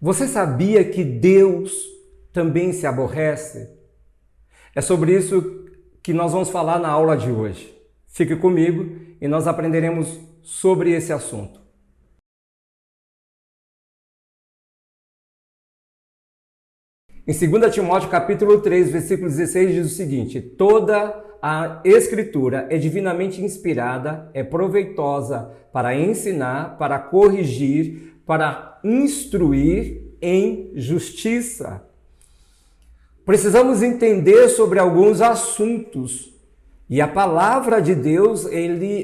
Você sabia que Deus também se aborrece? É sobre isso que nós vamos falar na aula de hoje. Fique comigo e nós aprenderemos sobre esse assunto. Em 2 Timóteo capítulo 3, versículo 16 diz o seguinte: toda a Escritura é divinamente inspirada, é proveitosa para ensinar, para corrigir, para instruir em justiça. Precisamos entender sobre alguns assuntos e a palavra de Deus,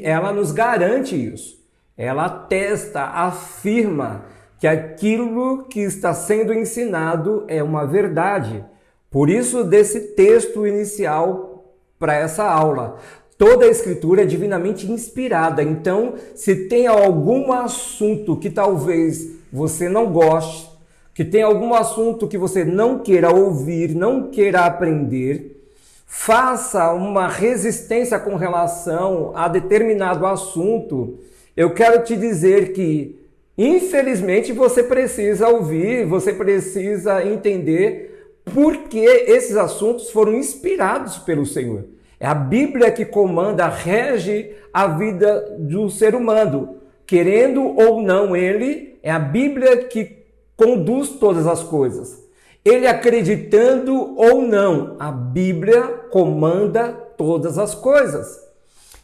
ela nos garante isso. Ela atesta, afirma que aquilo que está sendo ensinado é uma verdade. Por isso, desse texto inicial para essa aula. Toda a Escritura é divinamente inspirada. Então, se tem algum assunto que talvez você não goste, que tem algum assunto que você não queira ouvir, não queira aprender, faça uma resistência com relação a determinado assunto, eu quero te dizer que, infelizmente, você precisa ouvir, você precisa entender por que esses assuntos foram inspirados pelo Senhor. É a Bíblia que comanda, rege a vida do ser humano. Querendo ou não ele, é a Bíblia que conduz todas as coisas. Ele acreditando ou não, a Bíblia comanda todas as coisas.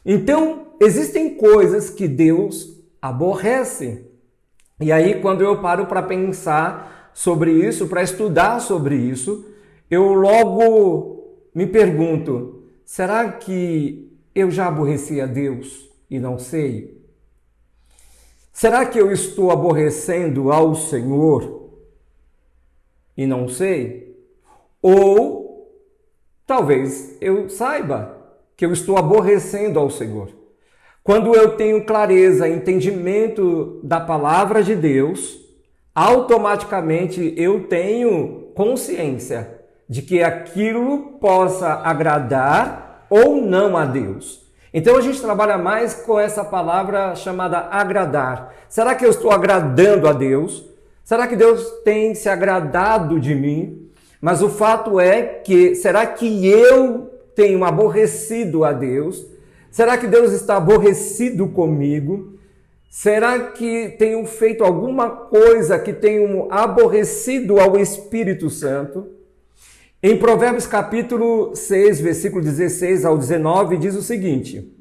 Então, existem coisas que Deus aborrece. E aí, quando eu paro para pensar sobre isso, para estudar sobre isso, eu logo me pergunto: será que eu já aborreci a Deus e não sei? Será que eu estou aborrecendo ao Senhor e não sei? Ou talvez eu saiba que eu estou aborrecendo ao Senhor. Quando eu tenho clareza, entendimento da palavra de Deus, automaticamente eu tenho consciência de que aquilo possa agradar ou não a Deus. Então a gente trabalha mais com essa palavra chamada agradar. Será que eu estou agradando a Deus? Será que Deus tem se agradado de mim? Mas o fato é que, será que eu tenho aborrecido a Deus? Será que Deus está aborrecido comigo? Será que tenho feito alguma coisa que tenho aborrecido ao Espírito Santo? Em Provérbios capítulo 6, versículo 16 ao 19, diz o seguinte: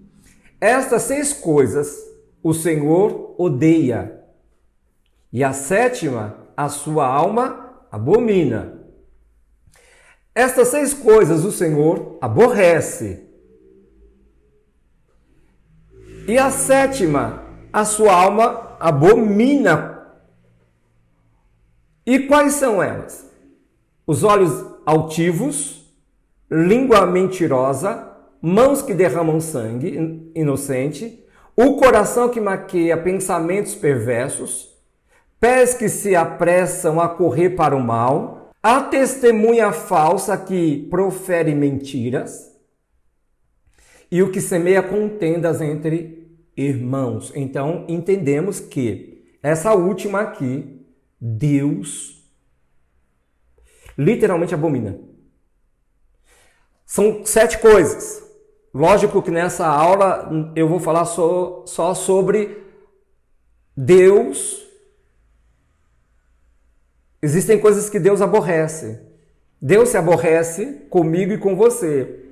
estas 6 coisas o Senhor odeia, e a 7ª a sua alma abomina. Estas 6 coisas o Senhor aborrece, e a 7ª a sua alma abomina. E quais são elas? Os olhos altivos, língua mentirosa, mãos que derramam sangue inocente, o coração que maqueia pensamentos perversos, pés que se apressam a correr para o mal, a testemunha falsa que profere mentiras e o que semeia contendas entre irmãos. Então, entendemos que essa última aqui, Deus literalmente abomina. São 7 coisas. Lógico que nessa aula eu vou falar só sobre Deus. Existem coisas que Deus aborrece. Deus se aborrece comigo e com você.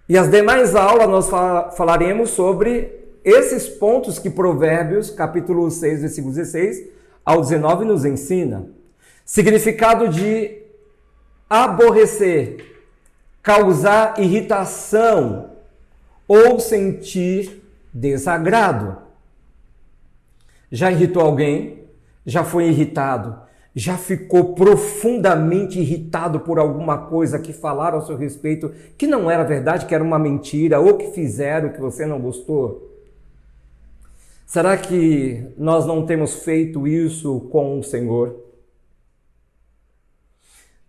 E as demais aulas nós falaremos sobre esses pontos que Provérbios, capítulo 6, versículo 16 ao 19, nos ensina. Significado de aborrecer, causar irritação ou sentir desagrado. Já irritou alguém? Já foi irritado? Já ficou profundamente irritado por alguma coisa que falaram ao seu respeito que não era verdade, que era uma mentira, ou que fizeram que você não gostou? Será que nós não temos feito isso com o Senhor?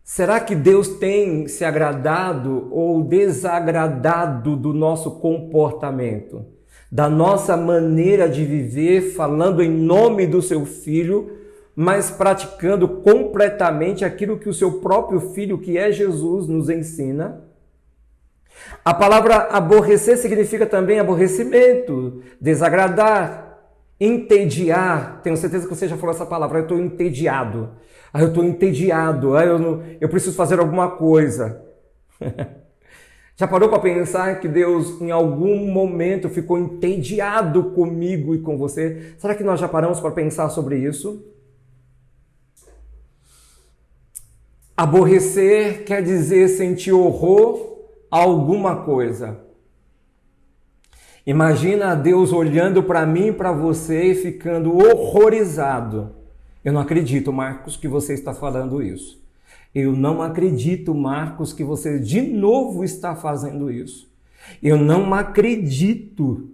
Será que Deus tem se agradado ou desagradado do nosso comportamento, da nossa maneira de viver, falando em nome do seu Filho, mas praticando completamente aquilo que o seu próprio Filho, que é Jesus, nos ensina. A palavra aborrecer significa também aborrecimento, desagradar, entediar. Tenho certeza que você já falou essa palavra, eu estou entediado. Eu estou entediado, eu preciso fazer alguma coisa. Já parou para pensar que Deus em algum momento ficou entediado comigo e com você? Será que nós já paramos para pensar sobre isso? Aborrecer quer dizer sentir horror a alguma coisa. Imagina Deus olhando para mim e para você e ficando horrorizado. Eu não acredito, Marcos, que você está falando isso. Eu não acredito, Marcos, que você de novo está fazendo isso. Eu não acredito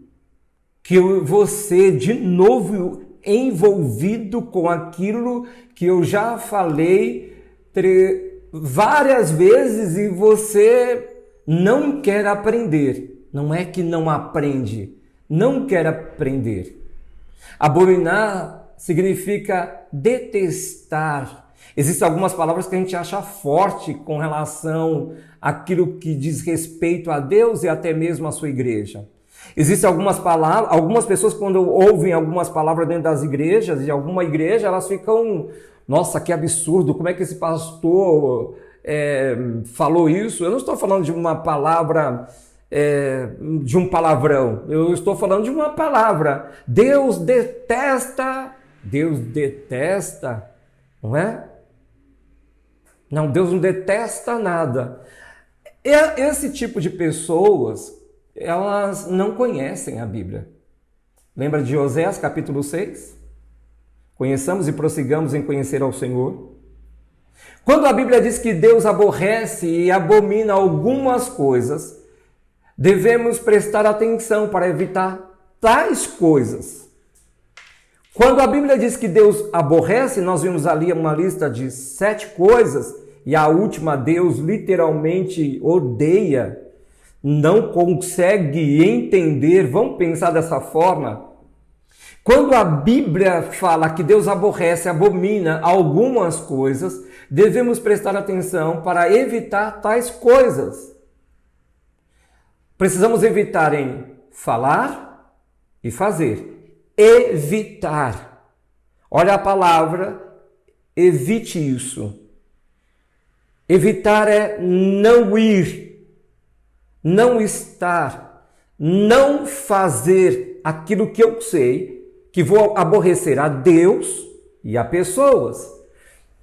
que você de novo envolvido com aquilo que eu já falei várias vezes e você não quer aprender. Não é que não aprende, não quer aprender. Abominar significa detestar. Existem algumas palavras que a gente acha forte com relação àquilo que diz respeito a Deus e até mesmo à sua igreja. Existem algumas pessoas quando ouvem algumas palavras dentro das igrejas, de alguma igreja, elas ficam, nossa, que absurdo, como é que esse pastor falou isso? Eu não estou falando de uma palavra, de um palavrão, eu estou falando de uma palavra. Deus detesta, não é? Não, Deus não detesta nada. Esse tipo de pessoas, elas não conhecem a Bíblia. Lembra de Oséias, capítulo 6? Conheçamos e prossigamos em conhecer ao Senhor. Quando a Bíblia diz que Deus aborrece e abomina algumas coisas, devemos prestar atenção para evitar tais coisas. Quando a Bíblia diz que Deus aborrece, nós vimos ali uma lista de 7 coisas, e a última Deus literalmente odeia, não consegue entender, vamos pensar dessa forma. Quando a Bíblia fala que Deus aborrece, abomina algumas coisas, devemos prestar atenção para evitar tais coisas. Precisamos evitar em falar e fazer. Evitar. Olha a palavra, evite isso. Evitar é não ir, não estar, não fazer aquilo que eu sei, que vou aborrecer a Deus e a pessoas.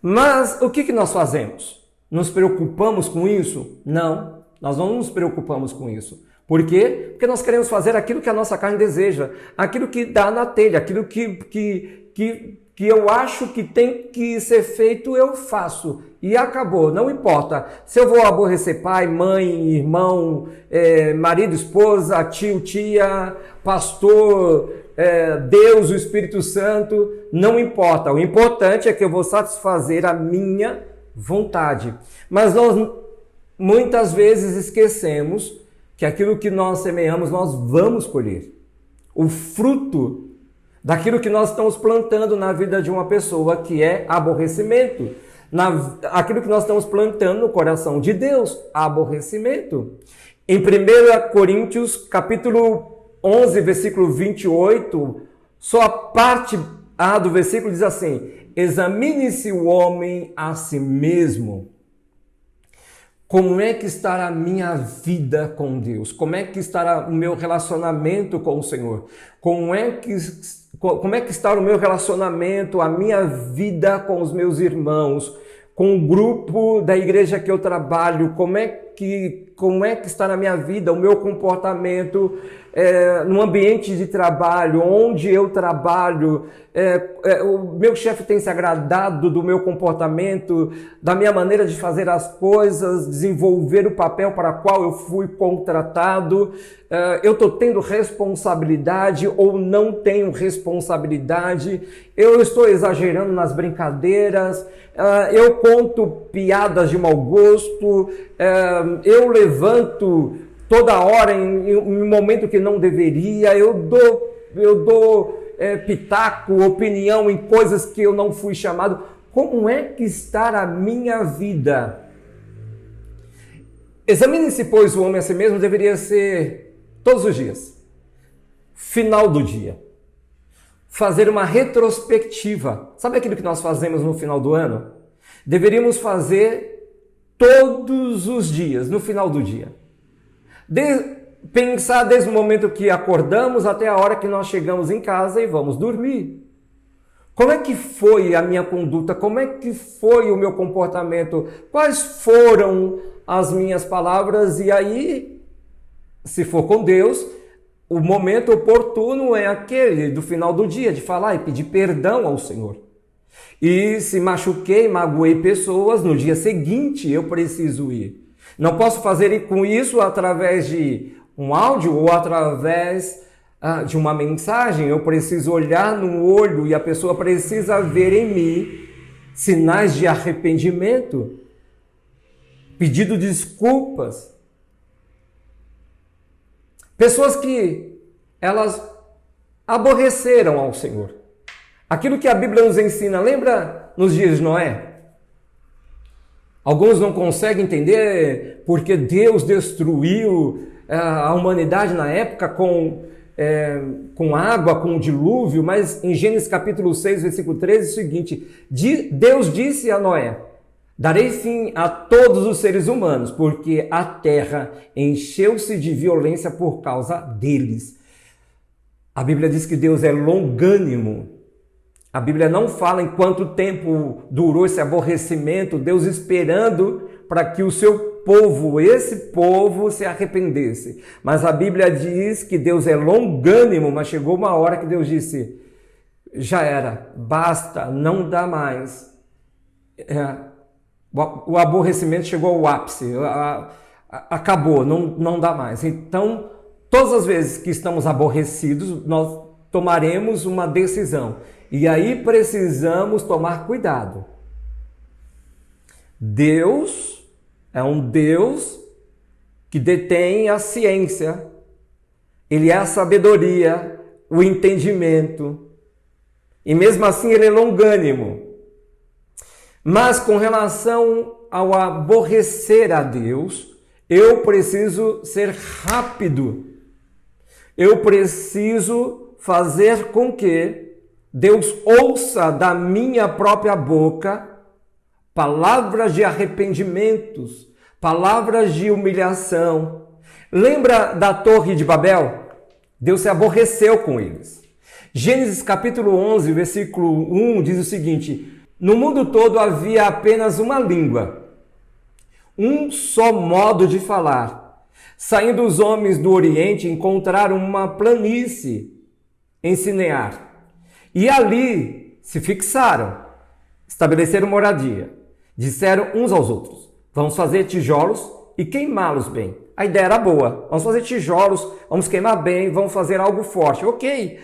Mas o que nós fazemos? Nos preocupamos com isso? Não, nós não nos preocupamos com isso. Por quê? Porque nós queremos fazer aquilo que a nossa carne deseja, aquilo que dá na telha, aquilo que eu acho que tem que ser feito, eu faço. E acabou, não importa. Se eu vou aborrecer pai, mãe, irmão, marido, esposa, tio, tia, pastor, Deus, o Espírito Santo, não importa. O importante é que eu vou satisfazer a minha vontade. Mas nós muitas vezes esquecemos que aquilo que nós semeamos, nós vamos colher. O fruto daquilo que nós estamos plantando na vida de uma pessoa, que é aborrecimento. Aquilo que nós estamos plantando no coração de Deus, aborrecimento. Em 1 Coríntios, capítulo 11, versículo 28, só a parte A do versículo diz assim: examine-se o homem a si mesmo. Como é que estará a minha vida com Deus? Como é que estará o meu relacionamento com o Senhor? Como é que está o meu relacionamento, a minha vida com os meus irmãos, com o grupo da igreja que eu trabalho? Como é que está na minha vida, o meu comportamento no ambiente de trabalho, onde eu trabalho? O meu chefe tem se agradado do meu comportamento, da minha maneira de fazer as coisas, desenvolver o papel para o qual eu fui contratado? Eu estou tendo responsabilidade ou não tenho responsabilidade? Eu estou exagerando nas brincadeiras? Eu conto piadas de mau gosto? Eu levanto toda hora em um momento que não deveria? Eu dou pitaco, opinião em coisas que eu não fui chamado. Como é que está a minha vida? Examine-se, pois, o homem a si mesmo deveria ser todos os dias. Final do dia. Fazer uma retrospectiva. Sabe aquilo que nós fazemos no final do ano? Deveríamos fazer todos os dias, no final do dia. Pensar desde o momento que acordamos até a hora que nós chegamos em casa e vamos dormir. Como é que foi a minha conduta? Como é que foi o meu comportamento? Quais foram as minhas palavras? E aí, se for com Deus, o momento oportuno é aquele do final do dia, de falar e pedir perdão ao Senhor. E se machuquei, magoei pessoas, no dia seguinte eu preciso ir. Não posso fazer com isso através de um áudio ou através de uma mensagem. Eu preciso olhar no olho e a pessoa precisa ver em mim sinais de arrependimento, pedido de desculpas. Pessoas que elas aborreceram ao Senhor. Aquilo que a Bíblia nos ensina, lembra nos dias de Noé? Alguns não conseguem entender porque Deus destruiu a humanidade na época com água, com o dilúvio, mas em Gênesis capítulo 6, versículo 13, é o seguinte: Deus disse a Noé: darei fim a todos os seres humanos, porque a terra encheu-se de violência por causa deles. A Bíblia diz que Deus é longânimo. A Bíblia não fala em quanto tempo durou esse aborrecimento, Deus esperando para que o seu povo, esse povo, se arrependesse. Mas a Bíblia diz que Deus é longânimo, mas chegou uma hora que Deus disse: já era, basta, não dá mais. O aborrecimento chegou ao ápice, acabou, não dá mais. Então, todas as vezes que estamos aborrecidos, nós tomaremos uma decisão. E aí precisamos tomar cuidado. Deus é um Deus que detém a ciência. Ele é a sabedoria, o entendimento. E mesmo assim ele é longânimo. Mas com relação ao aborrecer a Deus, eu preciso ser rápido. Eu preciso fazer com que Deus ouça da minha própria boca palavras de arrependimentos, palavras de humilhação. Lembra da Torre de Babel? Deus se aborreceu com eles. Gênesis capítulo 11, versículo 1 diz o seguinte: no mundo todo havia apenas uma língua, um só modo de falar. Saindo os homens do Oriente, encontraram uma planície em Sinear. E ali se fixaram, estabeleceram moradia. Disseram uns aos outros: vamos fazer tijolos e queimá-los bem. A ideia era boa. Vamos fazer tijolos, vamos queimar bem, vamos fazer algo forte. Ok.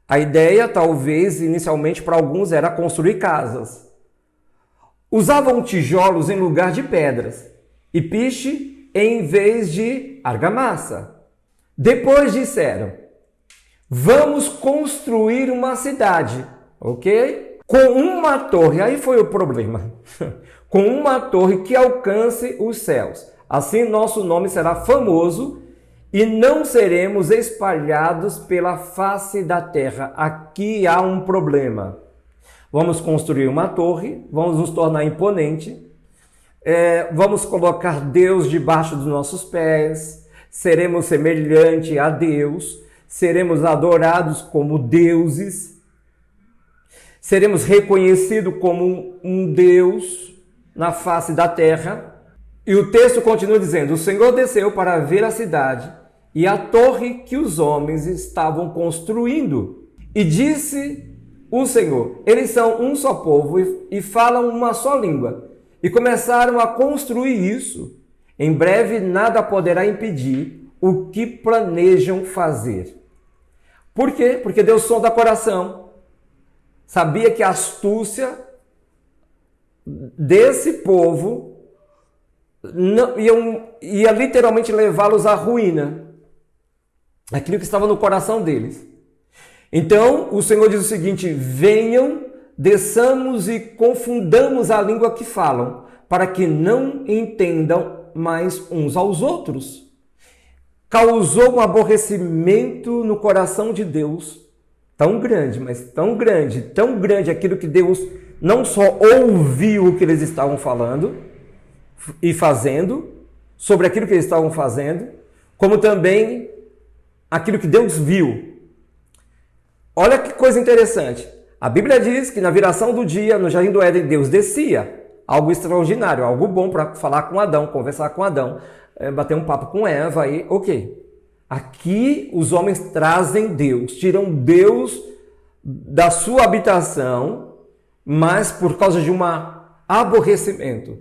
A ideia, talvez, inicialmente para alguns, era construir casas. Usavam tijolos em lugar de pedras e piche em vez de argamassa. Depois disseram: vamos construir uma cidade, ok? Com uma torre, aí foi o problema, com uma torre que alcance os céus. Assim nosso nome será famoso e não seremos espalhados pela face da terra. Aqui há um problema. Vamos construir uma torre, vamos nos tornar imponente, vamos colocar Deus debaixo dos nossos pés, seremos semelhantes a Deus, seremos adorados como deuses, seremos reconhecidos como um Deus na face da terra. E o texto continua dizendo: o Senhor desceu para ver a cidade e a torre que os homens estavam construindo. E disse o Senhor: eles são um só povo e falam uma só língua. E começaram a construir isso. Em breve nada poderá impedir o que planejam fazer. Por quê? Porque Deus sonda o coração. Sabia que a astúcia desse povo ia literalmente levá-los à ruína. Aquilo que estava no coração deles. Então, o Senhor diz o seguinte: venham, desçamos e confundamos a língua que falam, para que não entendam mais uns aos outros. Causou um aborrecimento no coração de Deus, tão grande, mas tão grande aquilo que Deus não só ouviu o que eles estavam falando e fazendo, sobre aquilo que eles estavam fazendo, como também aquilo que Deus viu. Olha que coisa interessante. A Bíblia diz que na viração do dia, no Jardim do Éden, Deus descia. Algo extraordinário, algo bom para falar com Adão, conversar com Adão, bater um papo com Eva, aí, ok. Aqui os homens trazem Deus, tiram Deus da sua habitação, mas por causa de um aborrecimento.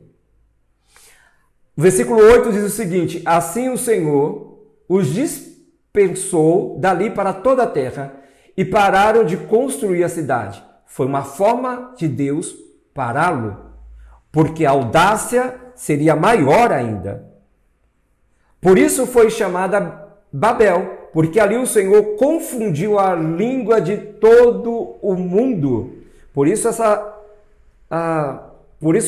O versículo 8 diz o seguinte: assim o Senhor os dispersou dali para toda a terra e pararam de construir a cidade. Foi uma forma de Deus pará-lo, porque a audácia seria maior ainda. Por isso foi chamada Babel, porque ali o Senhor confundiu a língua de todo o mundo. Por isso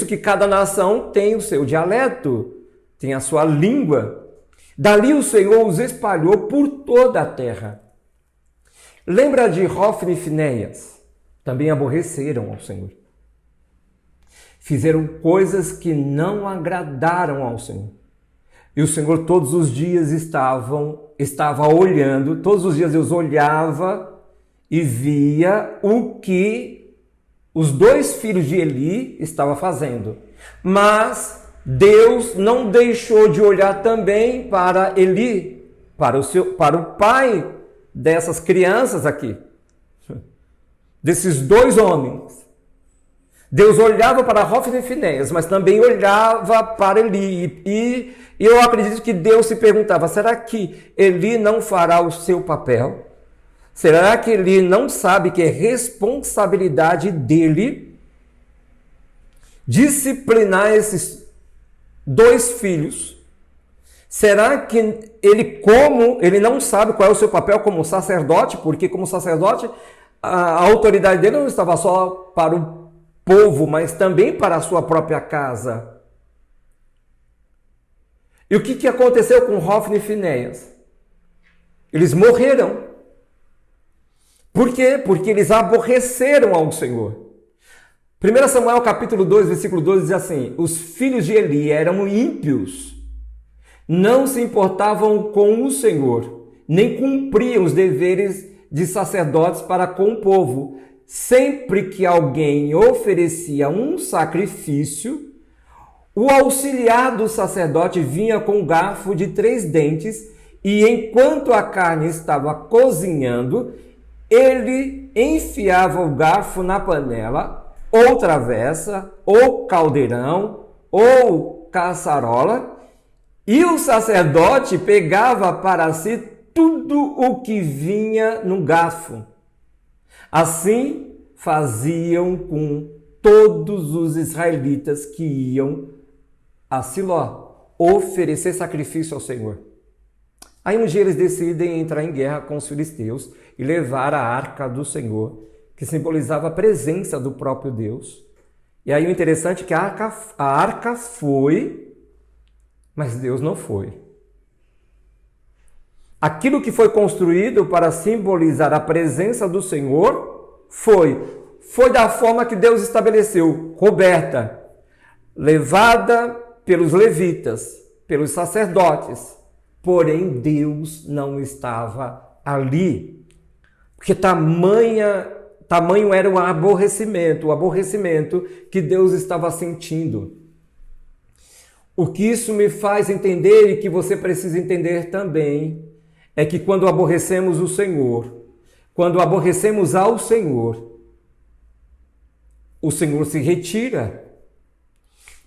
que cada nação tem o seu dialeto, tem a sua língua. Dali o Senhor os espalhou por toda a terra. Lembra de Hofni e Finéias? Também aborreceram ao Senhor. Fizeram coisas que não agradaram ao Senhor. E o Senhor todos os dias estava olhando, todos os dias Deus olhava e via o que os dois filhos de Eli estavam fazendo. Mas Deus não deixou de olhar também para Eli, para o pai dessas crianças aqui, desses dois homens. Deus olhava para Hofni e Finéias, mas também olhava para Eli. E eu acredito que Deus se perguntava: será que Eli não fará o seu papel? Será que Eli não sabe que é responsabilidade dele disciplinar esses dois filhos? Será que ele não sabe qual é o seu papel como sacerdote? Porque como sacerdote, a autoridade dele não estava só para o povo, mas também para a sua própria casa. E o que aconteceu com Hofni e Finéias? Eles morreram. Por quê? Porque eles aborreceram ao Senhor. 1 Samuel capítulo 2, versículo 12 diz assim: os filhos de Eli eram ímpios, não se importavam com o Senhor, nem cumpriam os deveres de sacerdotes para com o povo. Sempre que alguém oferecia um sacrifício, o auxiliar do sacerdote vinha com um garfo de 3 dentes e, enquanto a carne estava cozinhando, ele enfiava o garfo na panela, ou travessa, ou caldeirão, ou caçarola, e o sacerdote pegava para si tudo o que vinha no garfo. Assim faziam com todos os israelitas que iam a Siló oferecer sacrifício ao Senhor. Aí um dia eles decidem entrar em guerra com os filisteus e levar a arca do Senhor, que simbolizava a presença do próprio Deus. E aí o interessante é que a arca foi, mas Deus não foi. Aquilo que foi construído para simbolizar a presença do Senhor foi da forma que Deus estabeleceu, coberta, levada pelos levitas, pelos sacerdotes. Porém, Deus não estava ali, porque tamanho era o aborrecimento que Deus estava sentindo. O que isso me faz entender e que você precisa entender também é que quando aborrecemos o Senhor, quando aborrecemos ao Senhor, o Senhor se retira.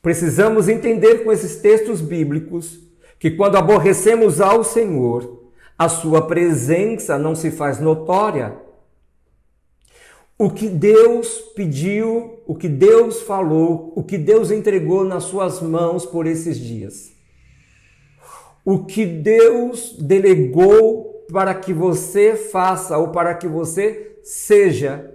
Precisamos entender com esses textos bíblicos que quando aborrecemos ao Senhor, a sua presença não se faz notória. O que Deus pediu, o que Deus falou, o que Deus entregou nas suas mãos por esses dias. O que Deus delegou para que você faça ou para que você seja.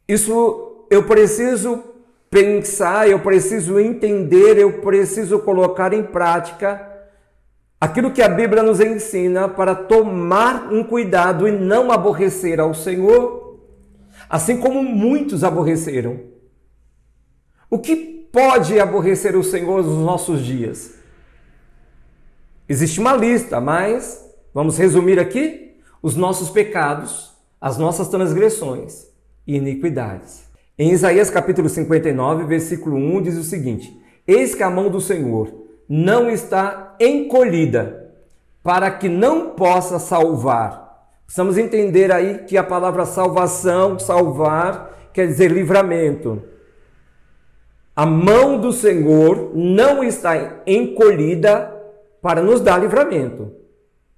Isso eu preciso pensar, eu preciso entender, eu preciso colocar em prática aquilo que a Bíblia nos ensina para tomar um cuidado e não aborrecer ao Senhor, assim como muitos aborreceram. O que pode aborrecer o Senhor nos nossos dias? Existe uma lista, mas vamos resumir aqui: os nossos pecados, as nossas transgressões e iniquidades. Em Isaías capítulo 59, versículo 1 diz o seguinte: eis que a mão do Senhor não está encolhida, para que não possa salvar. Precisamos entender aí que a palavra salvação, salvar, quer dizer livramento. A mão do Senhor não está encolhida para nos dar livramento.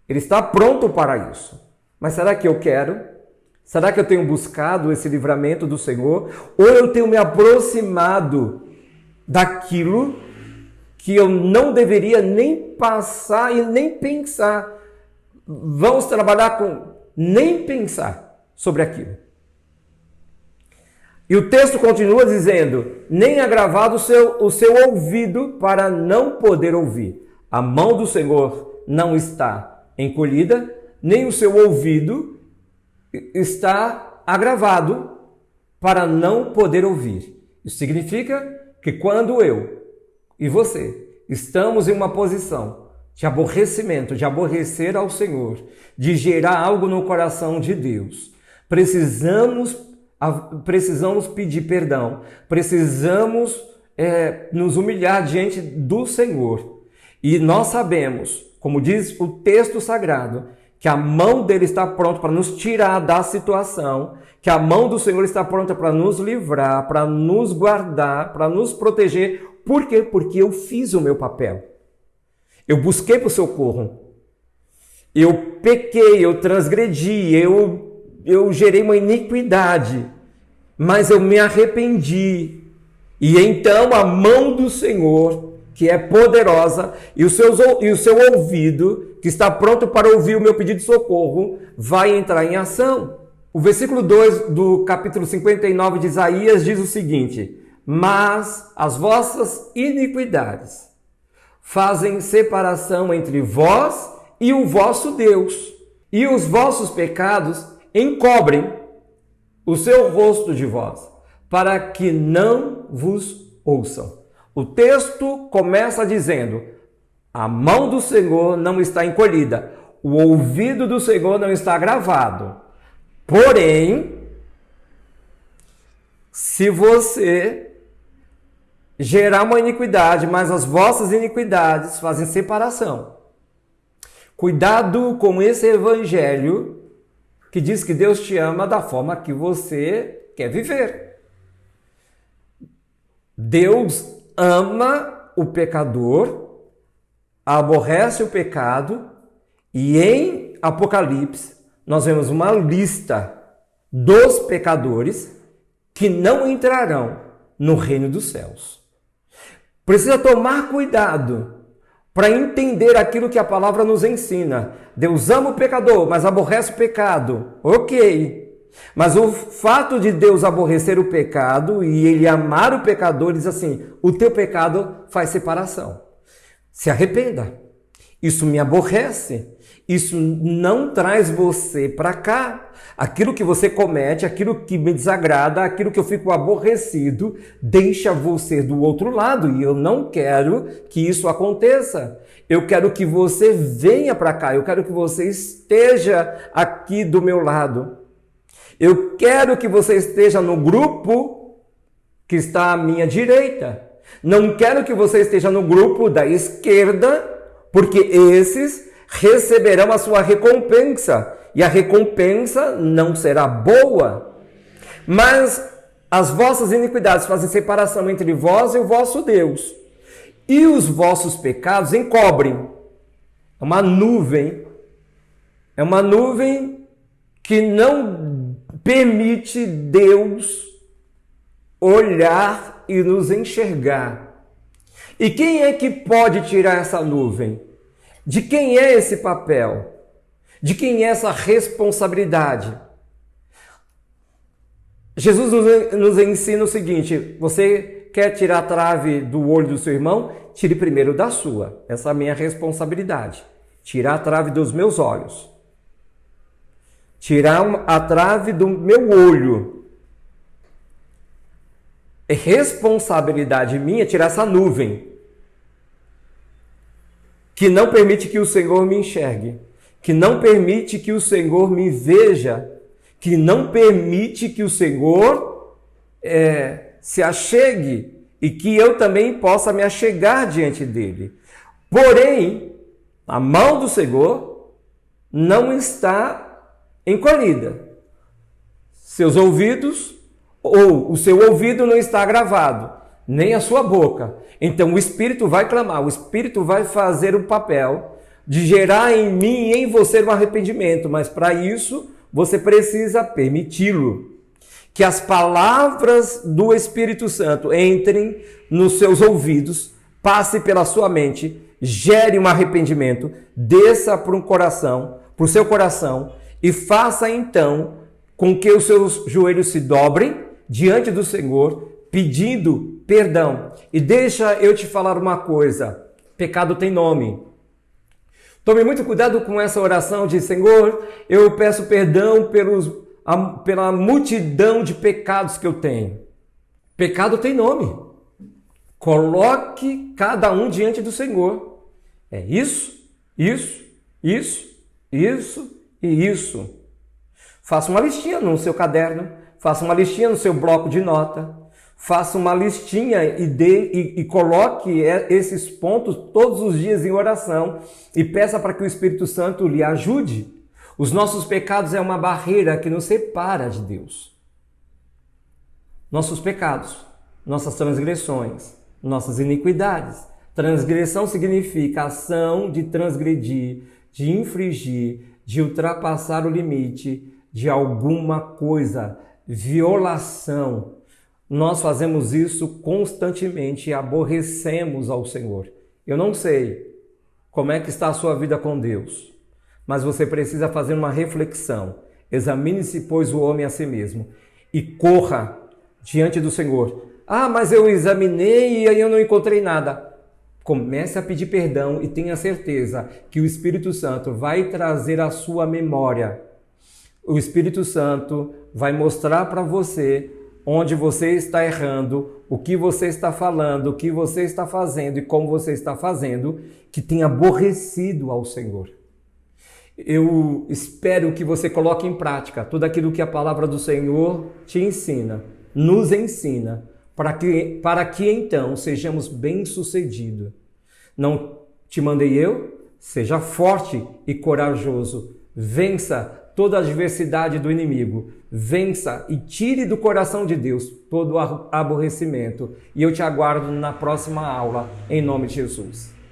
Ele está pronto para isso. Mas será que eu quero? Será que eu tenho buscado esse livramento do Senhor? Ou eu tenho me aproximado daquilo que eu não deveria nem passar e nem pensar? Vamos trabalhar com nem pensar sobre aquilo. E o texto continua dizendo: nem agravado o seu ouvido para não poder ouvir. A mão do Senhor não está encolhida, nem o seu ouvido está agravado para não poder ouvir. Isso significa que quando eu e você estamos em uma posição de aborrecimento, de aborrecer ao Senhor, de gerar algo no coração de Deus, precisamos pedir perdão, precisamos nos humilhar diante do Senhor. E nós sabemos, como diz o texto sagrado, que a mão dele está pronta para nos tirar da situação, que a mão do Senhor está pronta para nos livrar, para nos guardar, para nos proteger. Por quê? Porque eu fiz o meu papel. Eu busquei por socorro. Eu pequei, eu transgredi, eu gerei uma iniquidade, mas eu me arrependi. E então a mão do Senhor, que é poderosa, e o seu ouvido, que está pronto para ouvir o meu pedido de socorro, vai entrar em ação. O versículo 2 do capítulo 59 de Isaías diz o seguinte: mas as vossas iniquidades fazem separação entre vós e o vosso Deus, e os vossos pecados encobrem o seu rosto de vós, para que não vos ouçam. O texto começa dizendo: a mão do Senhor não está encolhida, o ouvido do Senhor não está agravado. Porém, se você gerar uma iniquidade, mas as vossas iniquidades fazem separação. Cuidado com esse evangelho que diz que Deus te ama da forma que você quer viver. Deus ama o pecador, aborrece o pecado, e em Apocalipse nós vemos uma lista dos pecadores que não entrarão no reino dos céus. Precisa tomar cuidado para entender aquilo que a palavra nos ensina. Deus ama o pecador, mas aborrece o pecado. Ok. Mas o fato de Deus aborrecer o pecado e ele amar o pecador, diz assim: o teu pecado faz separação. Se arrependa. Isso me aborrece. Isso não traz você para cá. Aquilo que você comete, aquilo que me desagrada, aquilo que eu fico aborrecido, deixa você do outro lado. E eu não quero que isso aconteça. Eu quero que você venha para cá. Eu quero que você esteja aqui do meu lado. Eu quero que você esteja no grupo que está à minha direita. Não quero que você esteja no grupo da esquerda, porque esses receberão a sua recompensa. E a recompensa não será boa. Mas as vossas iniquidades fazem separação entre vós e o vosso Deus. E os vossos pecados encobrem. É uma nuvem. É uma nuvem que não permite Deus olhar e nos enxergar. E quem é que pode tirar essa nuvem? De quem é esse papel? De quem é essa responsabilidade? Jesus nos ensina o seguinte: você quer tirar a trave do olho do seu irmão? Tire primeiro da sua. Essa é a minha responsabilidade. Tirar a trave dos meus olhos. Tirar a trave do meu olho. É responsabilidade minha tirar essa nuvem que não permite que o Senhor me enxergue, que não permite que o Senhor me veja, que não permite que o Senhor se achegue e que eu também possa me achegar diante dele. Porém, a mão do Senhor não está encolhida. Seus ouvidos, ou o seu ouvido não está gravado, nem a sua boca. Então o Espírito vai clamar, o Espírito vai fazer o papel de gerar em mim e em você um arrependimento, mas para isso você precisa permiti-lo. Que as palavras do Espírito Santo entrem nos seus ouvidos, passe pela sua mente, gere um arrependimento, desça para o seu coração e faça então com que os seus joelhos se dobrem diante do Senhor, pedindo perdão. E deixa eu te falar uma coisa: pecado tem nome. Tome muito cuidado com essa oração de Senhor, eu peço perdão pela multidão de pecados que eu tenho. Pecado tem nome. Coloque cada um diante do Senhor. É isso, isso, isso, isso e isso. Faça uma listinha no seu caderno, faça uma listinha no seu bloco de nota, faça uma listinha e coloque esses pontos todos os dias em oração e peça para que o Espírito Santo lhe ajude. Os nossos pecados é uma barreira que nos separa de Deus. Nossos pecados, nossas transgressões, nossas iniquidades. Transgressão significa ação de transgredir, de infringir, de ultrapassar o limite de alguma coisa, violação. Nós fazemos isso constantemente e aborrecemos ao Senhor. Eu não sei como é que está a sua vida com Deus, mas você precisa fazer uma reflexão. Examine-se, pois, o homem a si mesmo e corra diante do Senhor. Ah, mas eu examinei e aí eu não encontrei nada. Comece a pedir perdão e tenha certeza que o Espírito Santo vai trazer à sua memória. O Espírito Santo vai mostrar para você onde você está errando, o que você está falando, o que você está fazendo e como você está fazendo, que tem aborrecido ao Senhor. Eu espero que você coloque em prática tudo aquilo que a palavra do Senhor te ensina, nos ensina, para que então sejamos bem-sucedidos. Não te mandei eu? Seja forte e corajoso. Vença toda a adversidade do inimigo. Vença e tire do coração de Deus todo o aborrecimento. E eu te aguardo na próxima aula, em nome de Jesus.